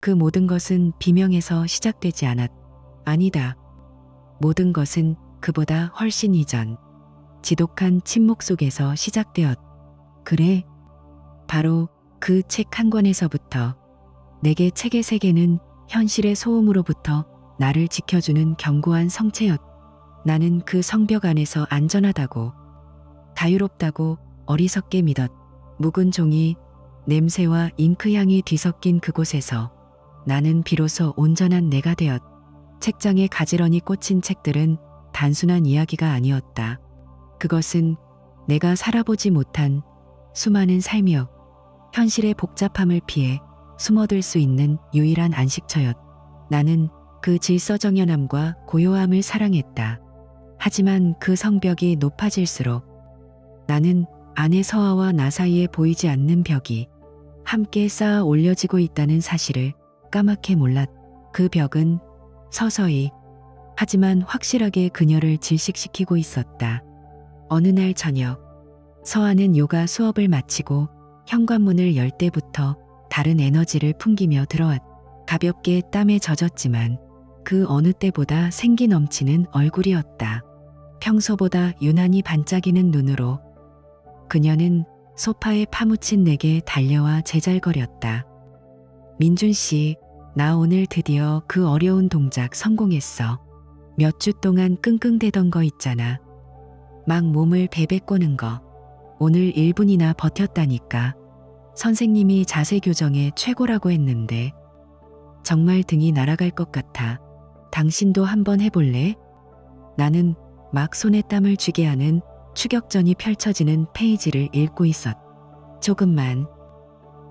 그 모든 것은 비명에서 시작되지 않았. 아니다. 모든 것은 그보다 훨씬 이전. 지독한 침묵 속에서 시작되었. 그래. 바로 그 책 한 권에서부터. 내게 책의 세계는 현실의 소음으로부터 나를 지켜주는 견고한 성체였. 나는 그 성벽 안에서 안전하다고, 자유롭다고 어리석게 믿었. 묵은 종이, 냄새와 잉크향이 뒤섞인 그곳에서 나는 비로소 온전한 내가 되었. 책장에 가지런히 꽂힌 책들은 단순한 이야기가 아니었다. 그것은 내가 살아보지 못한 수많은 삶이었. 현실의 복잡함을 피해 숨어들 수 있는 유일한 안식처였. 나는 그 질서정연함과 고요함을 사랑했다. 하지만 그 성벽이 높아질수록 나는 안의 서아와 나 사이에 보이지 않는 벽이 함께 쌓아 올려지고 있다는 사실을 까맣게 몰랐. 그 벽은 서서히 하지만 확실하게 그녀를 질식시키고 있었다. 어느 날 저녁, 서아는 요가 수업을 마치고 현관문을 열 때부터 다른 에너지를 풍기며 들어왔. 가볍게 땀에 젖었지만 그 어느 때보다 생기 넘치는 얼굴이었다. 평소보다 유난히 반짝이는 눈으로 그녀는 소파에 파묻힌 내게 달려와 제잘거렸다. 민준 씨, 나 오늘 드디어 그 어려운 동작 성공했어. 몇 주 동안 끙끙대던 거 있잖아. 막 몸을 베베 꼬는 거. 오늘 1분이나 버텼다니까. 선생님이 자세 교정에 최고라고 했는데 정말 등이 날아갈 것 같아. 당신도 한번 해볼래? 나는 막 손에 땀을 쥐게 하는 추격전이 펼쳐지는 페이지를 읽고 있었. 조금만,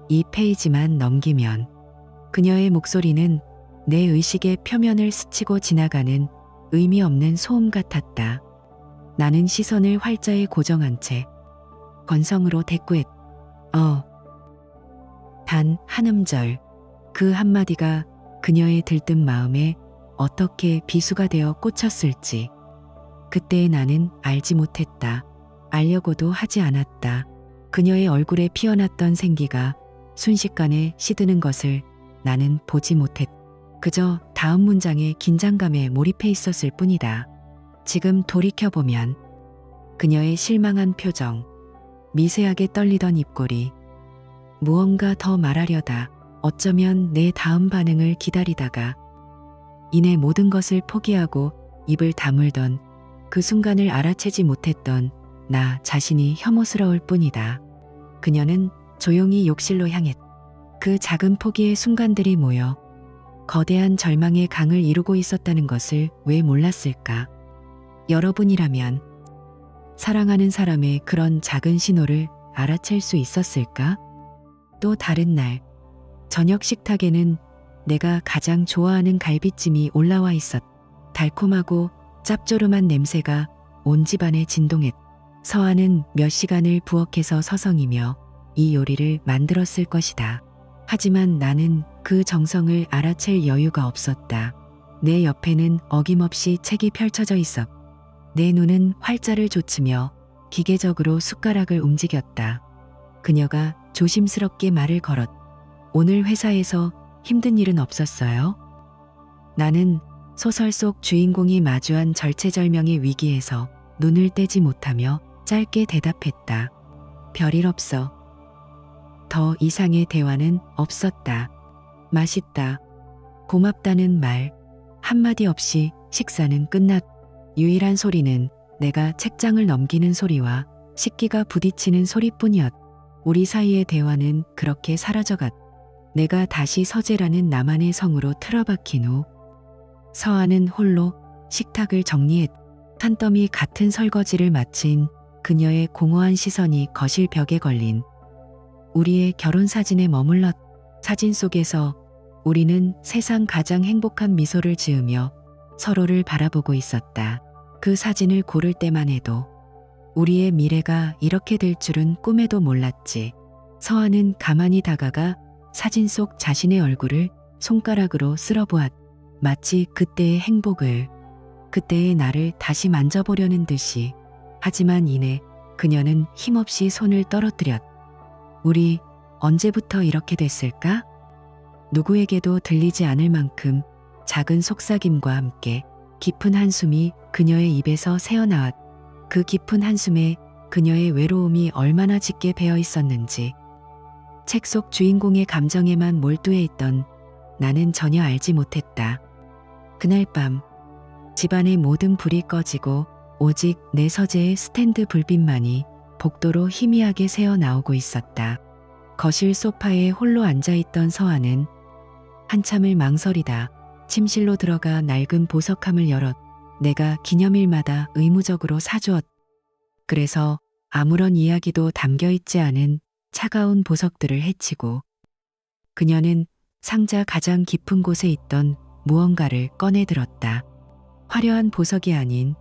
이 페이지만 넘기면. 그녀의 목소리는 내 의식의 표면을 스치고 지나가는 의미 없는 소음 같았다. 나는 시선을 활자에 고정한 채 건성으로 대꾸했. 단 한 음절. 그 한마디가 그녀의 들뜬 마음에 어떻게 비수가 되어 꽂혔을지. 그때 나는 알지 못했다. 알려고도 하지 않았다. 그녀의 얼굴에 피어났던 생기가 순식간에 시드는 것을 나는 보지 못했. 그저 다음 문장의 긴장감에 몰입해 있었을 뿐이다. 지금 돌이켜보면 그녀의 실망한 표정, 미세하게 떨리던 입꼬리, 무언가 더 말하려다 어쩌면 내 다음 반응을 기다리다가 이내 모든 것을 포기하고 입을 다물던 그 순간을 알아채지 못했던 나 자신이 혐오스러울 뿐이다. 그녀는 조용히 욕실로 향했. 그 작은 포기의 순간들이 모여 거대한 절망의 강을 이루고 있었다는 것을 왜 몰랐을까? 여러분이라면 사랑하는 사람의 그런 작은 신호를 알아챌 수 있었을까? 또 다른 날, 저녁 식탁에는 내가 가장 좋아하는 갈비찜이 올라와 있었. 달콤하고 짭조름한 냄새가 온 집안에 진동했. 서아는 몇 시간을 부엌에서 서성이며 이 요리를 만들었을 것이다. 하지만 나는 그 정성을 알아챌 여유가 없었다. 내 옆에는 어김없이 책이 펼쳐져 있었. 내 눈은 활자를 좇으며 기계적으로 숟가락을 움직였다. 그녀가 조심스럽게 말을 걸었. 오늘 회사에서 힘든 일은 없었어요? 나는 소설 속 주인공이 마주한 절체절명의 위기에서 눈을 떼지 못하며 짧게 대답했다. 별일 없어. 더 이상의 대화는 없었다. 맛있다. 고맙다는 말 한마디 없이 식사는 끝났. 유일한 소리는 내가 책장을 넘기는 소리와 식기가 부딪히는 소리뿐이었. 우리 사이의 대화는 그렇게 사라져갔. 내가 다시 서재라는 나만의 성으로 틀어박힌 후 서아는 홀로 식탁을 정리했. 산더미 같은 설거지를 마친 그녀의 공허한 시선이 거실 벽에 걸린 우리의 결혼사진에 머물렀. 사진 속에서 우리는 세상 가장 행복한 미소를 지으며 서로를 바라보고 있었다. 그 사진을 고를 때만 해도 우리의 미래가 이렇게 될 줄은 꿈에도 몰랐지. 서아는 가만히 다가가 사진 속 자신의 얼굴을 손가락으로 쓸어보았. 마치 그때의 행복을, 그때의 나를 다시 만져보려는 듯이. 하지만 이내 그녀는 힘없이 손을 떨어뜨렸. 우리 언제부터 이렇게 됐을까? 누구에게도 들리지 않을 만큼 작은 속삭임과 함께 깊은 한숨이 그녀의 입에서 새어나왔. 그 깊은 한숨에 그녀의 외로움이 얼마나 짙게 배어 있었는지 책 속 주인공의 감정에만 몰두해 있던 나는 전혀 알지 못했다. 그날 밤 집안의 모든 불이 꺼지고 오직 내 서재의 스탠드 불빛만이 복도로 희미하게 새어나오고 있었다. 거실 소파에 홀로 앉아있던 서아는 한참을 망설이다 침실로 들어가 낡은 보석함을 열었. 내가 기념일마다 의무적으로 사주었. 그래서 아무런 이야기도 담겨있지 않은 차가운 보석들을 헤치고 그녀는 상자 가장 깊은 곳에 있던 무언가를 꺼내들었다. 화려한 보석이 아닌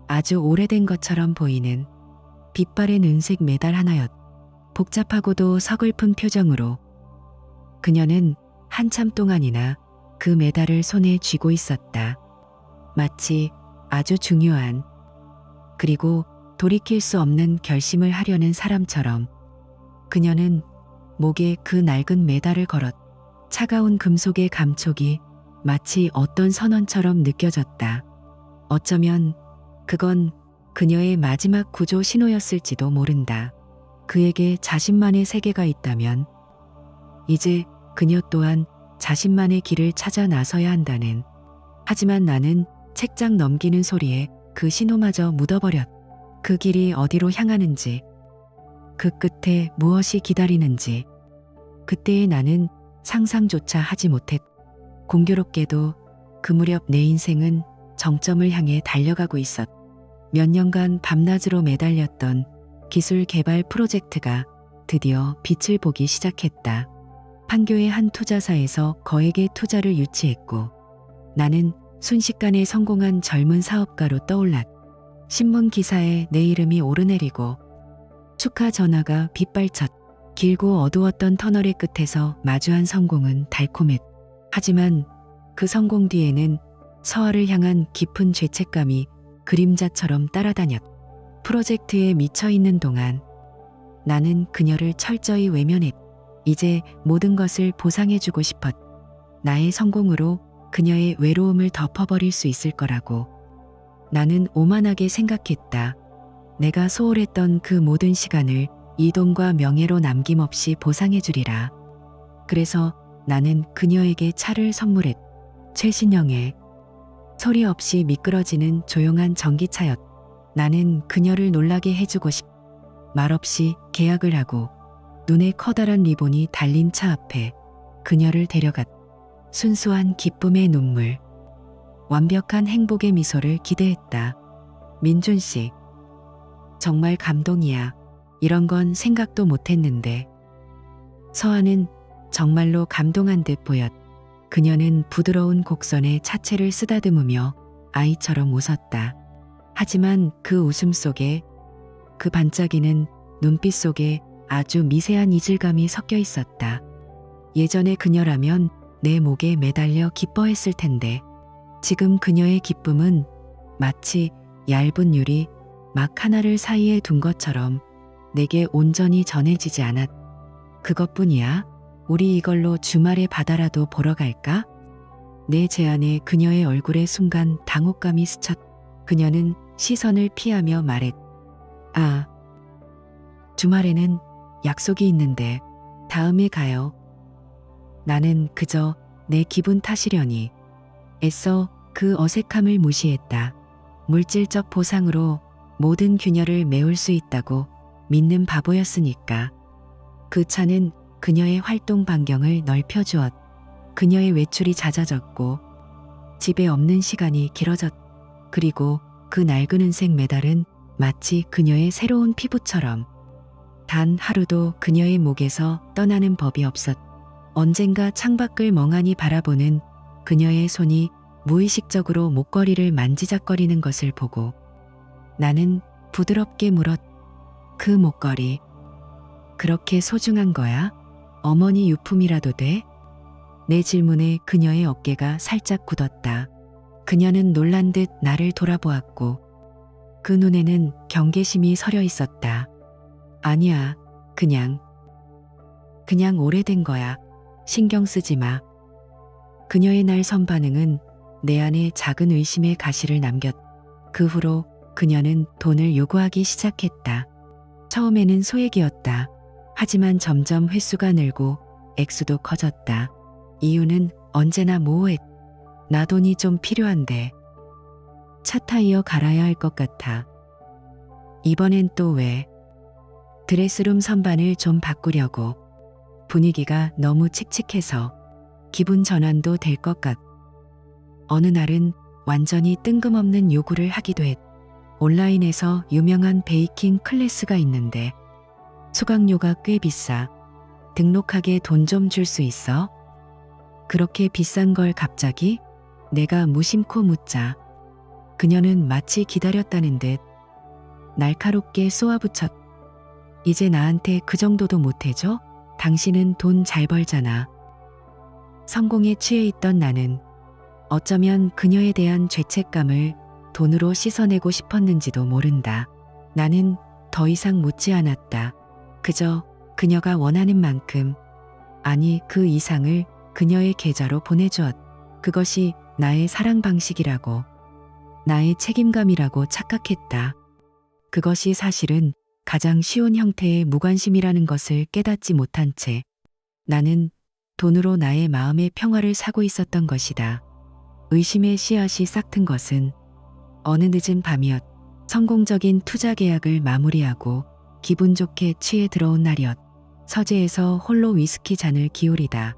아주 오래된 것처럼 보이는 빛바랜 은색 메달 하나였. 복잡하고도 서글픈 표정으로 그녀는 한참 동안이나 그 메달을 손에 쥐고 있었다. 마치 아주 중요한 그리고 돌이킬 수 없는 결심을 하려는 사람처럼 그녀는 목에 그 낡은 메달을 걸었. 차가운 금속의 감촉이 마치 어떤 선언처럼 느껴졌다. 어쩌면 그건 그녀의 마지막 구조 신호였을지도 모른다. 그에게 자신만의 세계가 있다면 이제 그녀 또한 자신만의 길을 찾아 나서야 한다는. 하지만 나는 책장 넘기는 소리에 그 신호마저 묻어버렸. 그 길이 어디로 향하는지, 그 끝에 무엇이 기다리는지 그때의 나는 상상조차 하지 못했. 공교롭게도 그 무렵 내 인생은 정점을 향해 달려가고 있었. 몇 년간 밤낮으로 매달렸던 기술 개발 프로젝트가 드디어 빛을 보기 시작했다. 판교의 한 투자사에서 거액의 투자를 유치했고 나는 순식간에 성공한 젊은 사업가로 떠올랐. 신문 기사에 내 이름이 오르내리고 축하 전화가 빗발쳤. 길고 어두웠던 터널의 끝에서 마주한 성공은 달콤했. 하지만 그 성공 뒤에는 서아를 향한 깊은 죄책감이 그림자처럼 따라다녔. 프로젝트에 미쳐있는 동안 나는 그녀를 철저히 외면했. 이제 모든 것을 보상해주고 싶었. 나의 성공으로 그녀의 외로움을 덮어버릴 수 있을 거라고. 나는 오만하게 생각했다. 내가 소홀했던 그 모든 시간을 이동과 명예로 남김없이 보상해주리라. 그래서 나는 그녀에게 차를 선물했. 최신형의 소리 없이 미끄러지는 조용한 전기차였. 나는 그녀를 놀라게 해주고 싶. 말없이 계약을 하고 눈에 커다란 리본이 달린 차 앞에 그녀를 데려갔. 순수한 기쁨의 눈물, 완벽한 행복의 미소를 기대했다. 민준 씨, 정말 감동이야. 이런 건 생각도 못했는데. 서아는 정말로 감동한 듯 보였. 그녀는 부드러운 곡선의 차체를 쓰다듬으며 아이처럼 웃었다. 하지만 그 웃음 속에, 그 반짝이는 눈빛 속에 아주 미세한 이질감이 섞여 있었다. 예전의 그녀라면 내 목에 매달려 기뻐했을 텐데 지금 그녀의 기쁨은 마치 얇은 유리 막 하나를 사이에 둔 것처럼 내게 온전히 전해지지 않았. 그것뿐이야? 우리 이걸로 주말에 바다라도 보러 갈까? 내 제안에 그녀의 얼굴에 순간 당혹감이 스쳤. 그녀는 시선을 피하며 말했. 아, 주말에는 약속이 있는데 다음에 가요. 나는 그저 내 기분 탓이려니 애써 그 어색함을 무시했다. 물질적 보상으로 모든 균열을 메울 수 있다고 믿는 바보였으니까. 그 차는 그녀의 활동 반경을 넓혀주었. 그녀의 외출이 잦아졌고 집에 없는 시간이 길어졌. 그리고 그 낡은 은색 메달은 마치 그녀의 새로운 피부처럼 단 하루도 그녀의 목에서 떠나는 법이 없었. 언젠가 창밖을 멍하니 바라보는 그녀의 손이 무의식적으로 목걸이를 만지작거리는 것을 보고 나는 부드럽게 물었. 그 목걸이 그렇게 소중한 거야? 어머니 유품이라도 돼? 내 질문에 그녀의 어깨가 살짝 굳었다. 그녀는 놀란 듯 나를 돌아보았고 그 눈에는 경계심이 서려 있었다. 아니야, 그냥 오래된 거야. 신경 쓰지 마. 그녀의 날 선반응은 내 안에 작은 의심의 가시를 남겼. 그 후로 그녀는 돈을 요구하기 시작했다. 처음에는 소액이었다. 하지만 점점 횟수가 늘고 액수도 커졌다. 이유는 언제나 모호했. 나 돈이 좀 필요한데. 차 타이어 갈아야 할 것 같아. 이번엔 또 왜? 드레스룸 선반을 좀 바꾸려고. 분위기가 너무 칙칙해서 기분 전환도 될 것 같. 어느 날은 완전히 뜬금없는 요구를 하기도 했. 온라인에서 유명한 베이킹 클래스가 있는데 수강료가 꽤 비싸. 등록하게 돈 좀 줄 수 있어? 그렇게 비싼 걸 갑자기? 내가 무심코 묻자. 그녀는 마치 기다렸다는 듯 날카롭게 쏘아붙였. 이제 나한테 그 정도도 못해줘? 당신은 돈 잘 벌잖아. 성공에 취해 있던 나는 어쩌면 그녀에 대한 죄책감을 돈으로 씻어내고 싶었는지도 모른다. 나는 더 이상 묻지 않았다. 그저 그녀가 원하는 만큼, 아니 그 이상을 그녀의 계좌로 보내주었. 그것이 나의 사랑 방식이라고, 나의 책임감이라고 착각했다. 그것이 사실은 가장 쉬운 형태의 무관심이라는 것을 깨닫지 못한 채 나는 돈으로 나의 마음의 평화를 사고 있었던 것이다. 의심의 씨앗이 싹튼 것은 어느 늦은 밤이었. 성공적인 투자 계약을 마무리하고 기분 좋게 취해 들어온 날이었. 서재에서 홀로 위스키 잔을 기울이다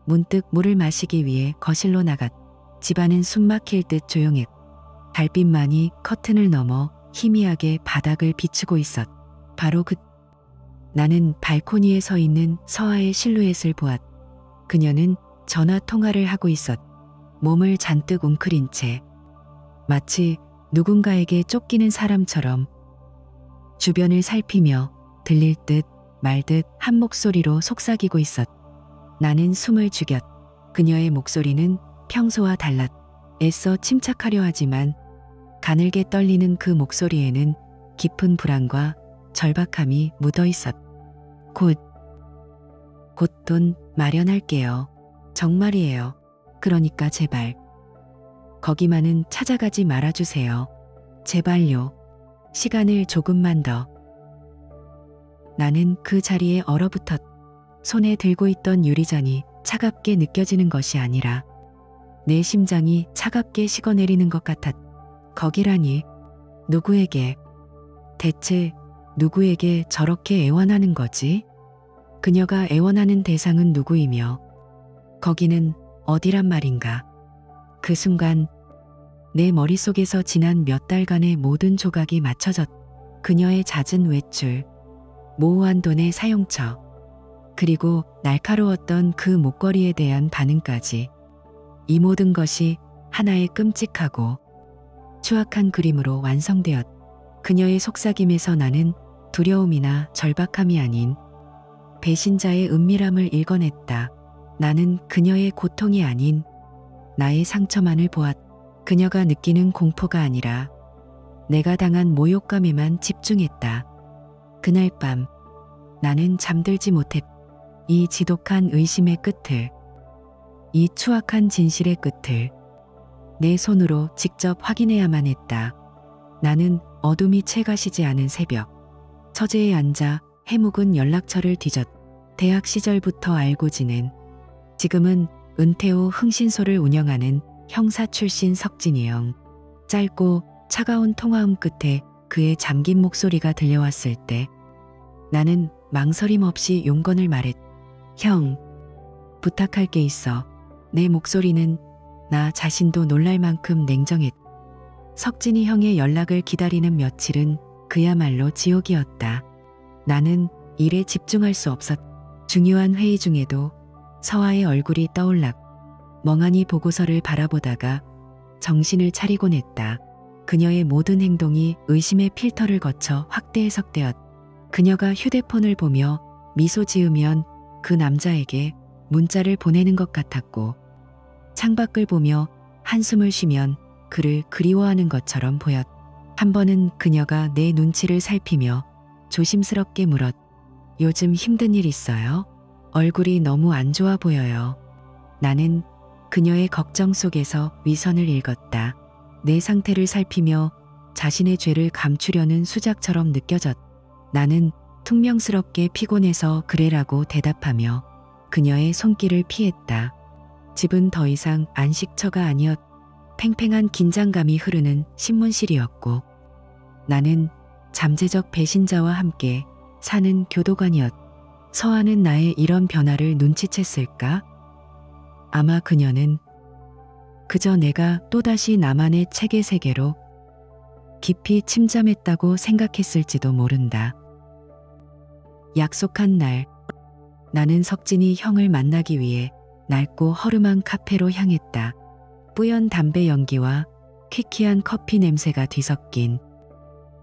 문득 물을 마시기 위해 거실로 나갔. 집안은 숨막힐 듯 조용했. 달빛만이 커튼을 넘어 희미하게 바닥을 비추고 있었. 바로 나는 발코니에 서 있는 서아의 실루엣을 보았. 그녀는 전화 통화를 하고 있었. 몸을 잔뜩 웅크린 채 마치 누군가에게 쫓기는 사람처럼 주변을 살피며 들릴 듯 말 듯 한 목소리로 속삭이고 있었. 나는 숨을 죽였. 그녀의 목소리는 평소와 달랐. 애써 침착하려 하지만 가늘게 떨리는 그 목소리에는 깊은 불안과 절박함이 묻어 있었. 곧 돈 마련할게요. 정말이에요. 그러니까 제발 거기만은 찾아가지 말아주세요. 제발요. 시간을 조금만 더. 나는 그 자리에 얼어붙었. 손에 들고 있던 유리잔이 차갑게 느껴지는 것이 아니라 내 심장이 차갑게 식어내리는 것 같았. 거기라니. 누구에게, 대체 누구에게 저렇게 애원하는 거지? 그녀가 애원하는 대상은 누구이며 거기는 어디란 말인가. 그 순간 내 머릿속에서 지난 몇 달간의 모든 조각이 맞춰졌. 그녀의 잦은 외출, 모호한 돈의 사용처, 그리고 날카로웠던 그 목걸이에 대한 반응까지. 이 모든 것이 하나의 끔찍하고 추악한 그림으로 완성되었. 그녀의 속삭임에서 나는 두려움이나 절박함이 아닌 배신자의 은밀함을 읽어냈다. 나는 그녀의 고통이 아닌 나의 상처만을 보았. 그녀가 느끼는 공포가 아니라 내가 당한 모욕감에만 집중했다. 그날 밤 나는 잠들지 못했. 이 지독한 의심의 끝을, 이 추악한 진실의 끝을 내 손으로 직접 확인해야만 했다. 나는 어둠이 채 가시지 않은 새벽, 서재에 앉아 해묵은 연락처를 뒤졌. 대학 시절부터 알고 지낸, 지금은 은퇴 후 흥신소를 운영하는 형사 출신 석진이 형. 짧고 차가운 통화음 끝에 그의 잠긴 목소리가 들려왔을 때 나는 망설임 없이 용건을 말했. 형, 부탁할 게 있어. 내 목소리는 나 자신도 놀랄 만큼 냉정했. 석진이 형의 연락을 기다리는 며칠은 그야말로 지옥이었다. 나는 일에 집중할 수 없었. 중요한 회의 중에도 서아의 얼굴이 떠올랐. 멍하니 보고서를 바라보다가 정신을 차리곤 했다. 그녀의 모든 행동이 의심의 필터를 거쳐 확대 해석되었. 그녀가 휴대폰을 보며 미소 지으면 그 남자에게 문자를 보내는 것 같았고, 창밖을 보며 한숨을 쉬면 그를 그리워하는 것처럼 보였. 한 번은 그녀가 내 눈치를 살피며 조심스럽게 물었. 요즘 힘든 일 있어요? 얼굴이 너무 안 좋아 보여요. 나는 그녀의 걱정 속에서 위선을 읽었다. 내 상태를 살피며 자신의 죄를 감추려는 수작처럼 느껴졌다. 나는 퉁명스럽게 피곤해서 그래라고 대답하며 그녀의 손길을 피했다. 집은 더 이상 안식처가 아니었. 팽팽한 긴장감이 흐르는 신문실이었고 나는 잠재적 배신자와 함께 사는 교도관이었. 서아는 나의 이런 변화를 눈치챘을까? 아마 그녀는 그저 내가 또다시 나만의 책의 세계로 깊이 침잠했다고 생각했을지도 모른다. 약속한 날, 나는 석진이 형을 만나기 위해 낡고 허름한 카페로 향했다. 뿌연 담배 연기와 퀴퀴한 커피 냄새가 뒤섞인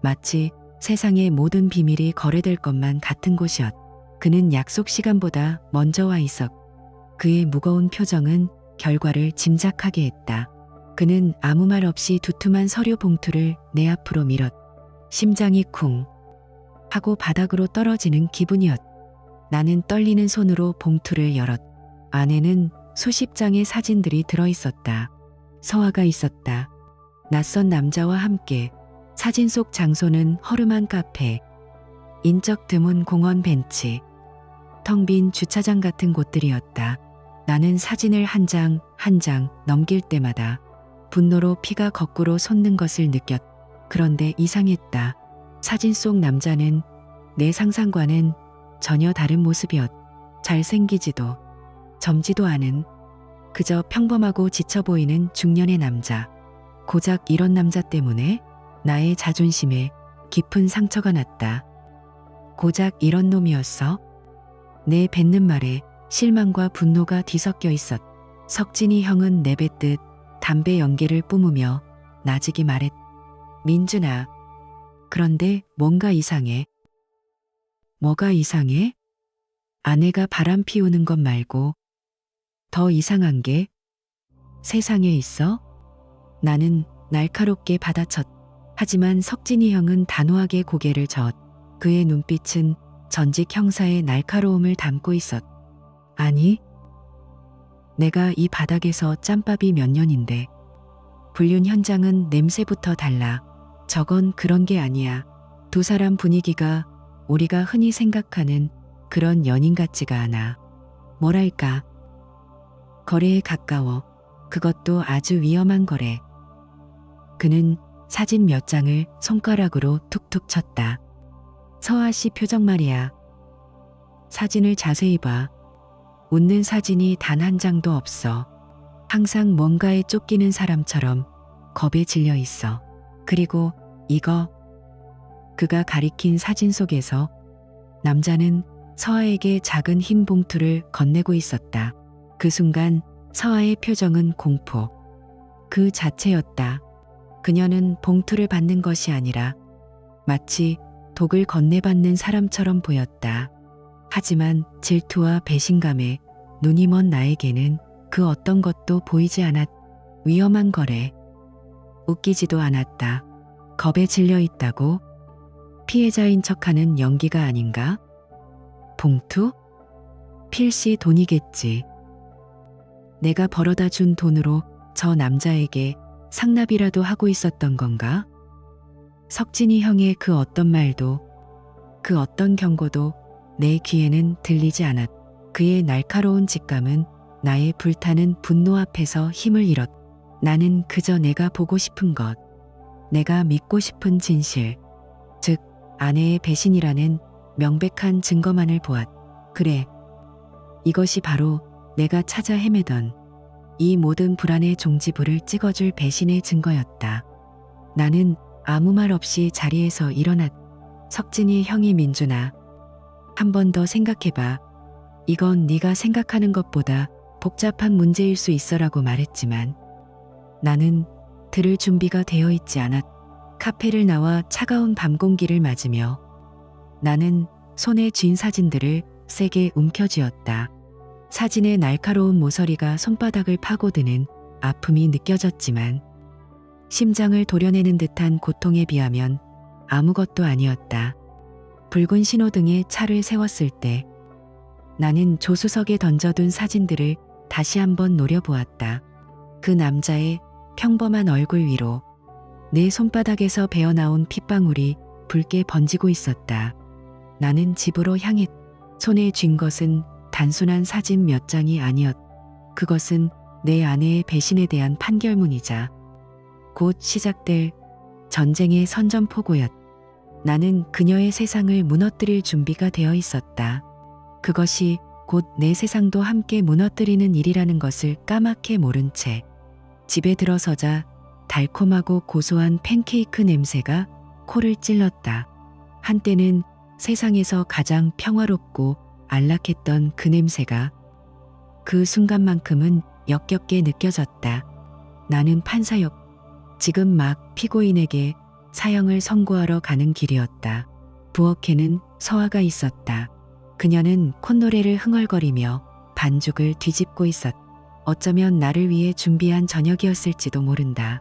마치 세상의 모든 비밀이 거래될 것만 같은 곳이었. 그는 약속 시간보다 먼저 와 있었. 그의 무거운 표정은 결과를 짐작하게 했다. 그는 아무 말 없이 두툼한 서류 봉투를 내 앞으로 밀었. 심장이 쿵 하고 바닥으로 떨어지는 기분이었. 나는 떨리는 손으로 봉투를 열었. 안에는 수십 장의 사진들이 들어있었다. 서아가 있었다. 낯선 남자와 함께. 사진 속 장소는 허름한 카페, 인적 드문 공원 벤치, 텅 빈 주차장 같은 곳들이었다. 나는 사진을 한 장 한 장 넘길 때마다 분노로 피가 거꾸로 솟는 것을 느꼈. 그런데 이상했다. 사진 속 남자는 내 상상과는 전혀 다른 모습이었. 잘생기지도 젊지도 않은 그저 평범하고 지쳐 보이는 중년의 남자. 고작 이런 남자 때문에 나의 자존심에 깊은 상처가 났다. 고작 이런 놈이었어? 내 뱉는 말에 실망과 분노가 뒤섞여 있었. 석진이 형은 내뱉듯 담배 연기를 뿜으며 나직이 말했. 민준아, 그런데 뭔가 이상해. 뭐가 이상해? 아내가 바람 피우는 것 말고 더 이상한 게 세상에 있어? 나는 날카롭게 받아쳤. 하지만 석진이 형은 단호하게 고개를 저었. 그의 눈빛은 전직 형사의 날카로움을 담고 있었. 아니, 내가 이 바닥에서 짬밥이 몇 년인데. 불륜 현장은 냄새부터 달라. 저건 그런 게 아니야. 두 사람 분위기가 우리가 흔히 생각하는 그런 연인 같지가 않아. 뭐랄까. 거래에 가까워. 그것도 아주 위험한 거래. 그는 사진 몇 장을 손가락으로 툭툭 쳤다. 서아 씨 표정 말이야. 사진을 자세히 봐. 웃는 사진이 단 한 장도 없어. 항상 뭔가에 쫓기는 사람처럼 겁에 질려 있어. 그리고 이거. 그가 가리킨 사진 속에서 남자는 서아에게 작은 흰 봉투를 건네고 있었다. 그 순간 서아의 표정은 공포. 그 자체였다. 그녀는 봉투를 받는 것이 아니라 마치 독을 건네받는 사람처럼 보였다. 하지만 질투와 배신감에 눈이 먼 나에게는 그 어떤 것도 보이지 않았. 위험한 거래. 웃기지도 않았다. 겁에 질려 있다고? 피해자인 척하는 연기가 아닌가? 봉투? 필시 돈이겠지. 내가 벌어다 준 돈으로 저 남자에게 상납이라도 하고 있었던 건가? 석진이 형의 그 어떤 말도, 그 어떤 경고도 내 귀에는 들리지 않았. 그의 날카로운 직감은 나의 불타는 분노 앞에서 힘을 잃었. 나는 그저 내가 보고 싶은 것, 내가 믿고 싶은 진실, 즉 아내의 배신이라는 명백한 증거만을 보았. 그래, 이것이 바로 내가 찾아 헤매던 이 모든 불안의 종지부를 찍어줄 배신의 증거였다. 나는 아무 말 없이 자리에서 일어났. 석진이 형이 민준아, 한 번 더 생각해봐. 이건 네가 생각하는 것보다 복잡한 문제일 수 있어라고 말했지만 나는 들을 준비가 되어 있지 않았. 카페를 나와 차가운 밤 공기를 맞으며 나는 손에 쥔 사진들을 세게 움켜쥐었다. 사진의 날카로운 모서리가 손바닥을 파고드는 아픔이 느껴졌지만 심장을 도려내는 듯한 고통에 비하면 아무것도 아니었다. 붉은 신호등에 차를 세웠을 때 나는 조수석에 던져둔 사진들을 다시 한번 노려보았다. 그 남자의 평범한 얼굴 위로 내 손바닥에서 배어나온 핏방울이 붉게 번지고 있었다. 나는 집으로 향했. 손에 쥔 것은 단순한 사진 몇 장이 아니었. 그것은 내 아내의 배신에 대한 판결문이자 곧 시작될 전쟁의 선전포고였. 나는 그녀의 세상을 무너뜨릴 준비가 되어 있었다. 그것이 곧 내 세상도 함께 무너뜨리는 일이라는 것을 까맣게 모른 채 집에 들어서자 달콤하고 고소한 팬케이크 냄새가 코를 찔렀다. 한때는 세상에서 가장 평화롭고 안락했던 그 냄새가 그 순간만큼은 역겹게 느껴졌다. 나는 판사였. 지금 막 피고인에게 사형을 선고하러 가는 길이었다. 부엌에는 서아가 있었다. 그녀는 콧노래를 흥얼거리며 반죽을 뒤집고 있었다. 어쩌면 나를 위해 준비한 저녁이었을지도 모른다.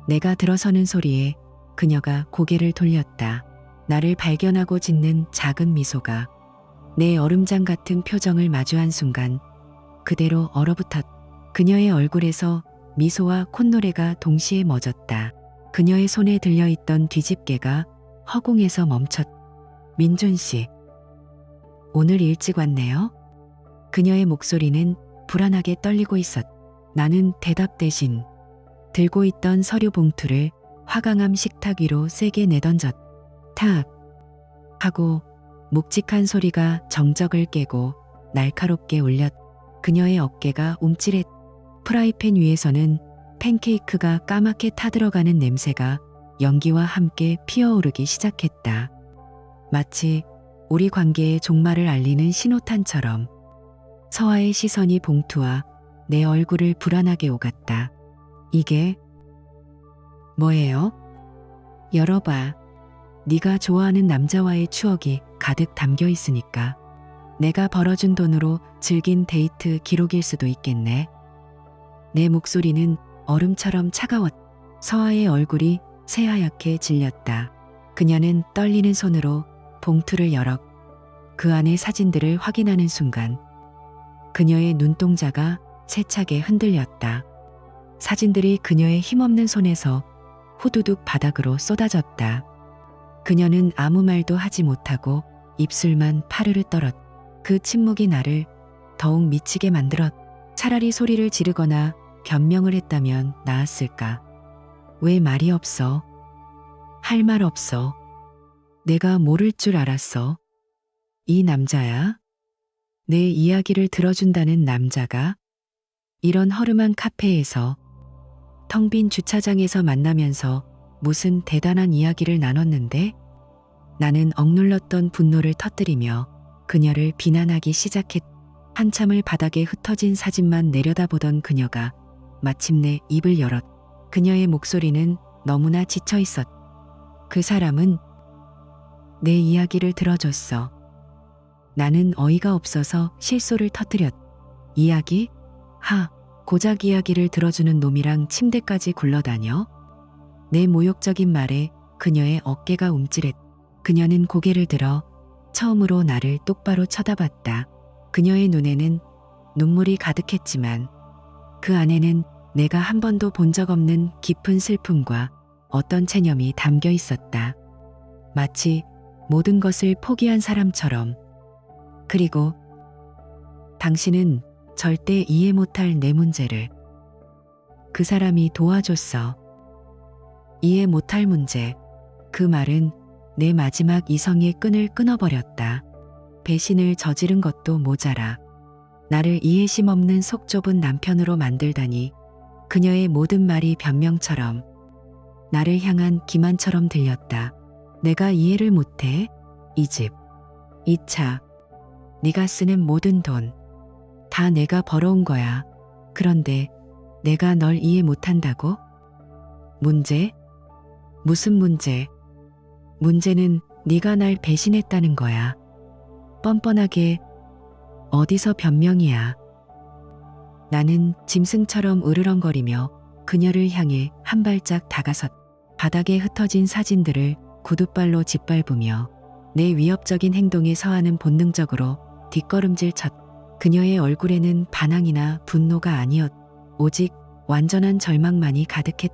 내가 들어서는 소리에 그녀가 고개를 돌렸다. 나를 발견하고 짓는 작은 미소가 내 얼음장 같은 표정을 마주한 순간 그대로 얼어붙었다. 그녀의 얼굴에서 미소와 콧노래가 동시에 멎었다. 그녀의 손에 들려있던 뒤집개가 허공에서 멈췄다. 민준 씨, 오늘 일찍 왔네요. 그녀의 목소리는 불안하게 떨리고 있었다. 나는 대답 대신 들고 있던 서류 봉투를 화강암 식탁 위로 세게 내던졌다. 탁 하고 묵직한 소리가 정적을 깨고 날카롭게 울렸다. 그녀의 어깨가 움찔했다. 프라이팬 위에서는 팬케이크가 까맣게 타들어가는 냄새가 연기와 함께 피어오르기 시작했다. 마치 우리 관계의 종말을 알리는 신호탄처럼 서아의 시선이 봉투와 내 얼굴을 불안하게 오갔다. 이게 뭐예요? 열어봐. 네가 좋아하는 남자와의 추억이 가득 담겨 있으니까. 내가 벌어준 돈으로 즐긴 데이트 기록일 수도 있겠네. 내 목소리는 얼음처럼 차가웠다. 서아의 얼굴이 새하얗게 질렸다. 그녀는 떨리는 손으로 봉투를 열어 그 안의 사진들을 확인하는 순간 그녀의 눈동자가 세차게 흔들렸다. 사진들이 그녀의 힘없는 손에서 후두둑 바닥으로 쏟아졌다. 그녀는 아무 말도 하지 못하고 입술만 파르르 떨었다. 그 침묵이 나를 더욱 미치게 만들었다. 차라리 소리를 지르거나 변명을 했다면 나았을까. 왜 말이 없어? 할 말 없어. 내가 모를 줄 알았어. 이 남자야? 내 이야기를 들어준다는 남자가? 이런 허름한 카페에서 텅 빈 주차장에서 만나면서 무슨 대단한 이야기를 나눴는데? 나는 억눌렀던 분노를 터뜨리며 그녀를 비난하기 시작했다. 한참을 바닥에 흩어진 사진만 내려다보던 그녀가 마침내 입을 열었다. 그녀의 목소리는 너무나 지쳐 있었다. 그 사람은 내 이야기를 들어줬어. 나는 어이가 없어서 실소를 터뜨렸다. 이야기? 고작 이야기를 들어주는 놈이랑 침대까지 굴러다녀? 내 모욕적인 말에 그녀의 어깨가 움찔했다. 그녀는 고개를 들어 처음으로 나를 똑바로 쳐다봤다. 그녀의 눈에는 눈물이 가득했지만 그 안에는 내가 한 번도 본 적 없는 깊은 슬픔과 어떤 체념이 담겨 있었다. 마치 모든 것을 포기한 사람처럼. 그리고 당신은 절대 이해 못할 내 문제를 그 사람이 도와줬어. 이해 못할 문제. 그 말은 내 마지막 이성의 끈을 끊어버렸다. 배신을 저지른 것도 모자라 나를 이해심 없는 속 좁은 남편으로 만들다니. 그녀의 모든 말이 변명처럼 나를 향한 기만처럼 들렸다. 내가 이해를 못해? 이 집, 이 차, 네가 쓰는 모든 돈 다 내가 벌어온 거야. 그런데 내가 널 이해 못한다고? 문제? 무슨 문제? 문제는 네가 날 배신했다는 거야. 뻔뻔하게. 어디서 변명이야. 나는 짐승처럼 으르렁거리며 그녀를 향해 한 발짝 다가섰. 바닥에 흩어진 사진들을 구둣발로 짓밟으며 내 위협적인 행동에 서하는 본능적으로 뒷걸음질 쳤. 그녀의 얼굴에는 반항이나 분노가 아니었. 오직 완전한 절망만이 가득했.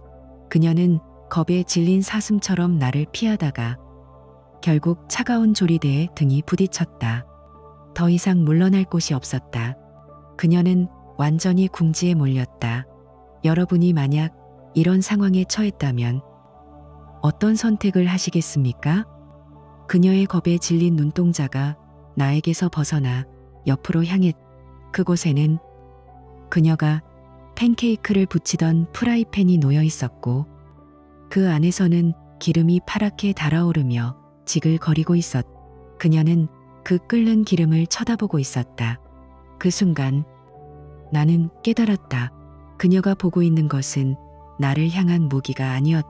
그녀는 겁에 질린 사슴처럼 나를 피하다가 결국 차가운 조리대에 등이 부딪혔다. 더 이상 물러날 곳이 없었다. 그녀는 완전히 궁지에 몰렸다. 여러분이 만약 이런 상황에 처했다면 어떤 선택을 하시겠습니까? 그녀의 겁에 질린 눈동자가 나에게서 벗어나 옆으로 향했. 그곳에는 그녀가 팬케이크를 부치던 프라이팬이 놓여 있었고 그 안에서는 기름이 파랗게 달아오르며 지글거리고 있었. 그녀는 그 끓는 기름을 쳐다보고 있었다. 그 순간 나는 깨달았다. 그녀가 보고 있는 것은 나를 향한 무기가 아니었.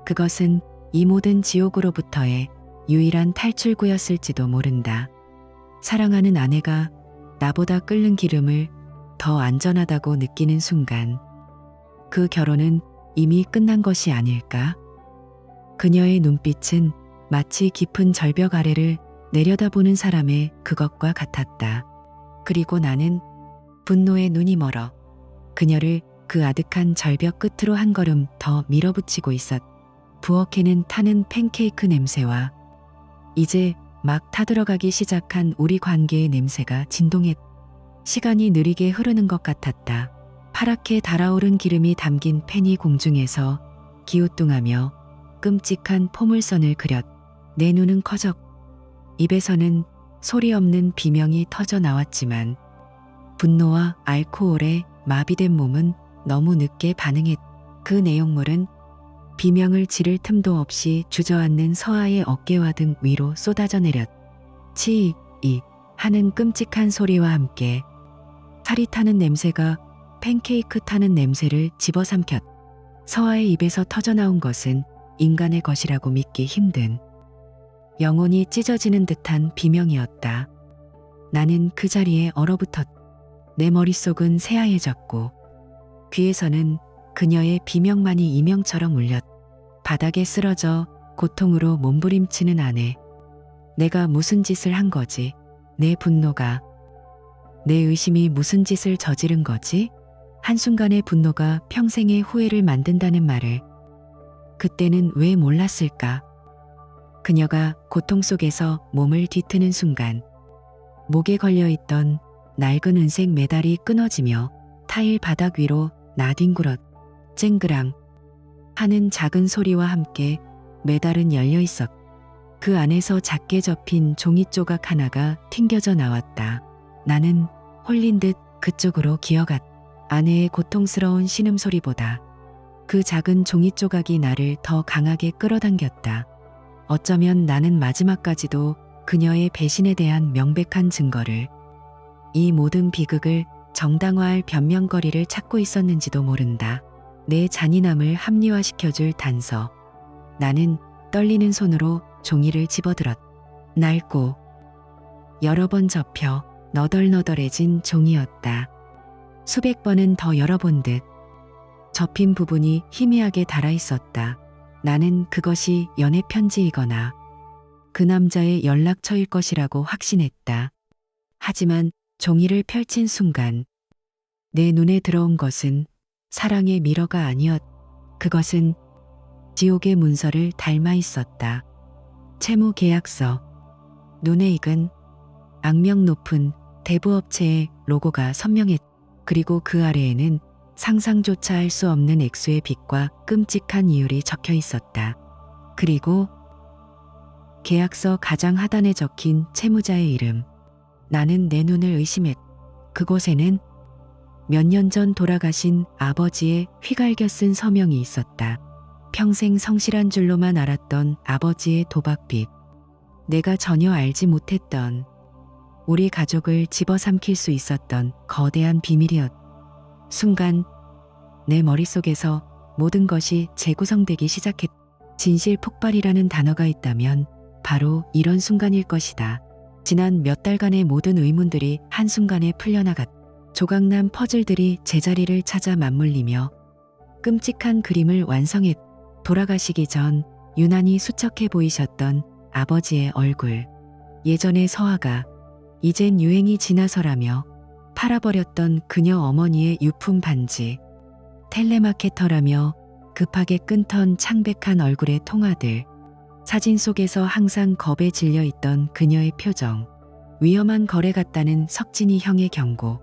그것은 이 모든 지옥으로부터의 유일한 탈출구였을지도 모른다. 사랑하는 아내가 나보다 끓는 기름을 더 안전하다고 느끼는 순간 그 결혼은 이미 끝난 것이 아닐까? 그녀의 눈빛은 마치 깊은 절벽 아래를 내려다보는 사람의 그것과 같았다. 그리고 나는 분노에 눈이 멀어 그녀를 그 아득한 절벽 끝으로 한 걸음 더 밀어붙이고 있었. 부엌에는 타는 팬케이크 냄새와 이제 막 타들어가기 시작한 우리 관계의 냄새가 진동했. 시간이 느리게 흐르는 것 같았다. 파랗게 달아오른 기름이 담긴 팬이 공중에서 기우뚱하며 끔찍한 포물선을 그렸. 내 눈은 커졌. 입에서는 소리 없는 비명이 터져 나왔지만 분노와 알코올에 마비된 몸은 너무 늦게 반응했. 그 내용물은 비명을 지를 틈도 없이 주저앉는 서아의 어깨와 등 위로 쏟아져 내렸. 치익 하는 끔찍한 소리와 함께 살이 타는 냄새가 팬케이크 타는 냄새를 집어삼켰. 서아의 입에서 터져나온 것은 인간의 것이라고 믿기 힘든 영혼이 찢어지는 듯한 비명이었다. 나는 그 자리에 얼어붙었. 내 머릿속은 새하얘졌고 귀에서는 그녀의 비명만이 이명처럼 울렸. 바닥에 쓰러져 고통으로 몸부림치는 아내. 내가 무슨 짓을 한 거지? 내 분노가, 내 의심이 무슨 짓을 저지른 거지? 한순간의 분노가 평생의 후회를 만든다는 말을 그때는 왜 몰랐을까? 그녀가 고통 속에서 몸을 뒤트는 순간 목에 걸려있던 낡은 은색 메달이 끊어지며 타일 바닥 위로 나뒹굴었. 쨍그랑 하는 작은 소리와 함께 메달은 열려 있었. 그 안에서 작게 접힌 종이 조각 하나가 튕겨져 나왔다. 나는 홀린 듯 그쪽으로 기어갔. 아내의 고통스러운 신음소리보다 그 작은 종이 조각이 나를 더 강하게 끌어당겼다. 어쩌면 나는 마지막까지도 그녀의 배신에 대한 명백한 증거를, 이 모든 비극을 정당화할 변명거리를 찾고 있었는지도 모른다. 내 잔인함을 합리화시켜줄 단서. 나는 떨리는 손으로 종이를 집어들었. 낡고 여러 번 접혀 너덜너덜해진 종이였다. 수백 번은 더 열어본 듯 접힌 부분이 희미하게 달아있었다. 나는 그것이 연애 편지이거나 그 남자의 연락처일 것이라고 확신했다. 하지만 종이를 펼친 순간 내 눈에 들어온 것은 사랑의 미러가 아니었. 그것은 지옥의 문서를 닮아 있었다. 채무 계약서. 눈에 익은 악명 높은 대부업체의 로고가 선명했. 그리고 그 아래에는 상상조차 할 수 없는 액수의 빚과 끔찍한 이율이 적혀 있었다. 그리고 계약서 가장 하단에 적힌 채무자의 이름. 나는 내 눈을 의심했. 그곳에는 몇 년 전 돌아가신 아버지의 휘갈겨 쓴 서명이 있었다. 평생 성실한 줄로만 알았던 아버지의 도박빚. 내가 전혀 알지 못했던 우리 가족을 집어삼킬 수 있었던 거대한 비밀이었. 순간 내 머릿속에서 모든 것이 재구성되기 시작했. 진실 폭발이라는 단어가 있다면 바로 이런 순간일 것이다. 지난 몇 달간의 모든 의문들이 한순간에 풀려나갔. 조각난 퍼즐들이 제자리를 찾아 맞물리며 끔찍한 그림을 완성했. 돌아가시기 전 유난히 수척해 보이셨던 아버지의 얼굴. 예전의 서아가 이젠 유행이 지나서라며 팔아버렸던 그녀 어머니의 유품 반지, 텔레마케터라며 급하게 끊던 창백한 얼굴의 통화들, 사진 속에서 항상 겁에 질려있던 그녀의 표정, 위험한 거래 같다는 석진이 형의 경고,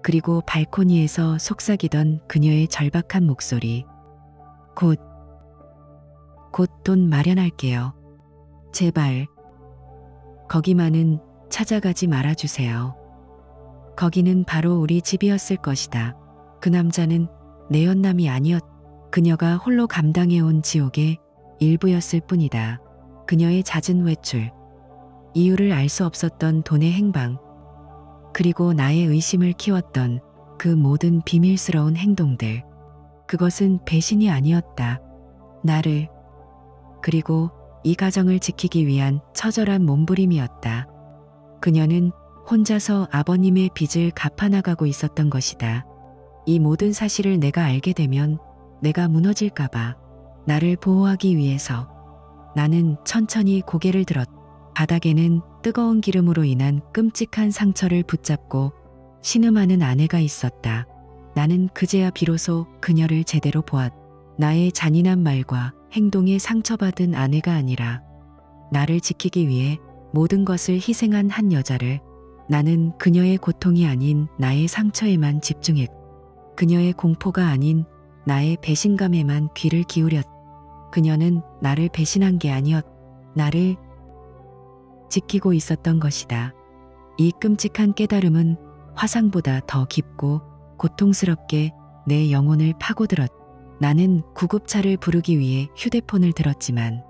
그리고 발코니에서 속삭이던 그녀의 절박한 목소리. 곧 돈 마련할게요. 제발. 거기만은 찾아가지 말아주세요. 거기는 바로 우리 집이었을 것이다. 그 남자는 내 연남이 아니었. 그녀가 홀로 감당해온 지옥의 일부였을 뿐이다. 그녀의 잦은 외출, 이유를 알 수 없었던 돈의 행방, 그리고 나의 의심을 키웠던 그 모든 비밀스러운 행동들. 그것은 배신이 아니었다. 나를, 그리고 이 가정을 지키기 위한 처절한 몸부림이었다. 그녀는 혼자서 아버님의 빚을 갚아나가고 있었던 것이다. 이 모든 사실을 내가 알게 되면 내가 무너질까봐, 나를 보호하기 위해서 나는 천천히 고개를 들었. 바닥에는 뜨거운 기름으로 인한 끔찍한 상처를 붙잡고 신음하는 아내가 있었다. 나는 그제야 비로소 그녀를 제대로 보았. 나의 잔인한 말과 행동에 상처받은 아내가 아니라 나를 지키기 위해 모든 것을 희생한 한 여자를. 나는 그녀의 고통이 아닌 나의 상처에만 집중했. 그녀의 공포가 아닌 나의 배신감에만 귀를 기울였. 그녀는 나를 배신한 게 아니었. 나를 지키고 있었던 것이다. 이 끔찍한 깨달음은 화상보다 더 깊고 고통스럽게 내 영혼을 파고들었. 나는 구급차를 부르기 위해 휴대폰을 들었지만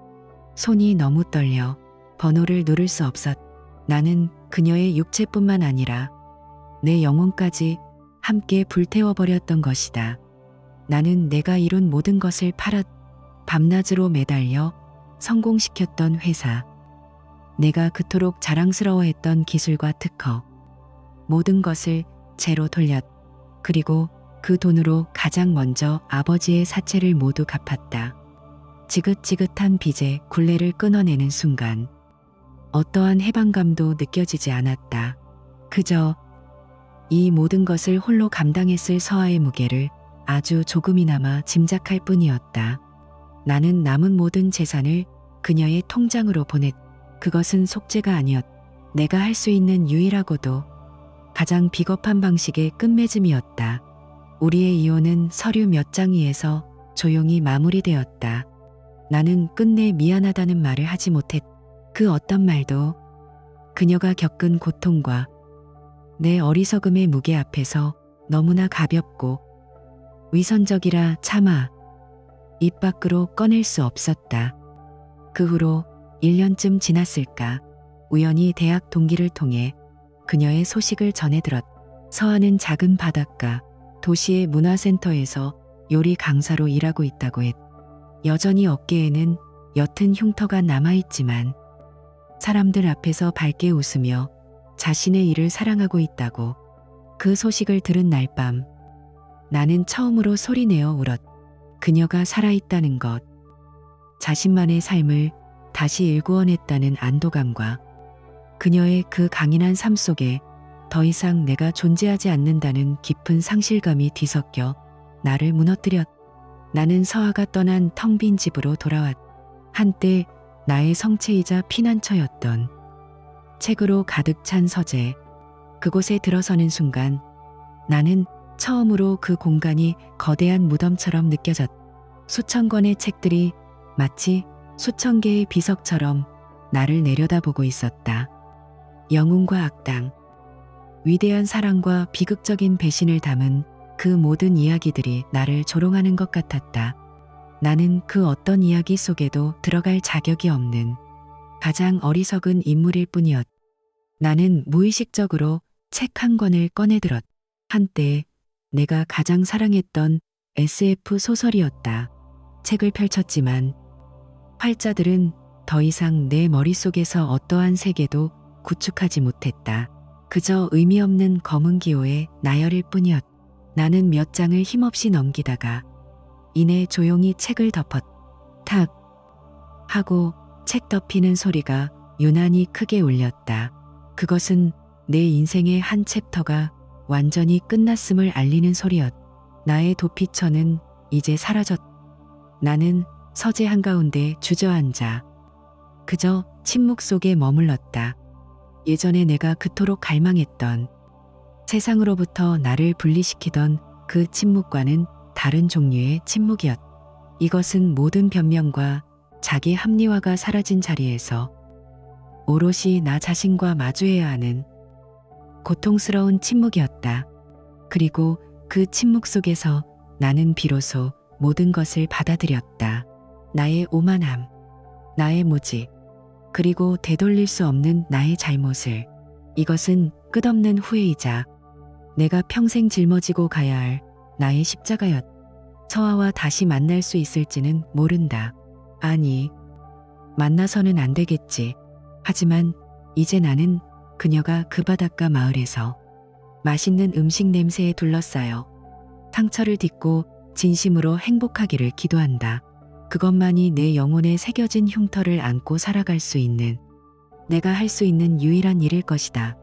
손이 너무 떨려 번호를 누를 수 없었. 나는 그녀의 육체뿐만 아니라 내 영혼까지 함께 불태워버렸던 것이다. 나는 내가 이룬 모든 것을 팔았. 밤낮으로 매달려 성공시켰던 회사, 내가 그토록 자랑스러워했던 기술과 특허, 모든 것을 제로 돌렸. 그리고 그 돈으로 가장 먼저 아버지의 사채를 모두 갚았다. 지긋지긋한 빚의 굴레를 끊어내는 순간 어떠한 해방감도 느껴지지 않았다. 그저 이 모든 것을 홀로 감당했을 서아의 무게를 아주 조금이나마 짐작할 뿐이었다. 나는 남은 모든 재산을 그녀의 통장으로 보냈. 그것은 속죄가 아니었. 내가 할 수 있는 유일하고도 가장 비겁한 방식의 끝맺음이었다. 우리의 이혼은 서류 몇 장 위에서 조용히 마무리되었다. 나는 끝내 미안하다는 말을 하지 못했. 그 어떤 말도 그녀가 겪은 고통과 내 어리석음의 무게 앞에서 너무나 가볍고 위선적이라 차마 입 밖으로 꺼낼 수 없었다. 그 후로 1년쯤 지났을까, 우연히 대학 동기를 통해 그녀의 소식을 전해 들었. 서아는 작은 바닷가 도시의 문화센터에서 요리 강사로 일하고 있다고 했. 여전히 어깨에는 옅은 흉터가 남아있지만 사람들 앞에서 밝게 웃으며 자신의 일을 사랑하고 있다고. 그 소식을 들은 날 밤 나는 처음으로 소리내어 울었. 그녀가 살아있다는 것, 자신만의 삶을 다시 일구어냈다는 안도감과 그녀의 그 강인한 삶 속에 더 이상 내가 존재하지 않는다는 깊은 상실감이 뒤섞여 나를 무너뜨렸. 나는 서아가 떠난 텅 빈 집으로 돌아왔. 한때 나의 성체이자 피난처였던 책으로 가득 찬 서재. 그곳에 들어서는 순간 나는 처음으로 그 공간이 거대한 무덤처럼 느껴졌. 수천 권의 책들이 마치 수천 개의 비석처럼 나를 내려다보고 있었다. 영웅과 악당, 위대한 사랑과 비극적인 배신을 담은 그 모든 이야기들이 나를 조롱하는 것 같았다. 나는 그 어떤 이야기 속에도 들어갈 자격이 없는 가장 어리석은 인물일 뿐이었. 나는 무의식적으로 책 한 권을 꺼내들었. 한때 내가 가장 사랑했던 SF 소설이었다. 책을 펼쳤지만 활자들은 더 이상 내 머릿속에서 어떠한 세계도 구축하지 못했다. 그저 의미 없는 검은 기호의 나열일 뿐이었. 나는 몇 장을 힘없이 넘기다가 이내 조용히 책을 덮었. 탁 하고 책 덮이는 소리가 유난히 크게 울렸다. 그것은 내 인생의 한 챕터가 완전히 끝났음을 알리는 소리였. 나의 도피처는 이제 사라졌. 나는 서재 한가운데 주저앉아 그저 침묵 속에 머물렀다. 예전에 내가 그토록 갈망했던, 세상으로부터 나를 분리시키던 그 침묵과는 다른 종류의 침묵이었. 이것은 모든 변명과 자기 합리화가 사라진 자리에서 오롯이 나 자신과 마주해야 하는 고통스러운 침묵이었다. 그리고 그 침묵 속에서 나는 비로소 모든 것을 받아들였다. 나의 오만함, 나의 무지, 그리고 되돌릴 수 없는 나의 잘못을. 이것은 끝없는 후회이자 내가 평생 짊어지고 가야 할 나의 십자가였. 서아와 다시 만날 수 있을지는 모른다. 아니, 만나서는 안 되겠지. 하지만 이제 나는 그녀가 그 바닷가 마을에서 맛있는 음식 냄새에 둘러싸여 상처를 딛고 진심으로 행복하기를 기도한다. 그것만이 내 영혼에 새겨진 흉터를 안고 살아갈 수 있는, 내가 할 수 있는 유일한 일일 것이다.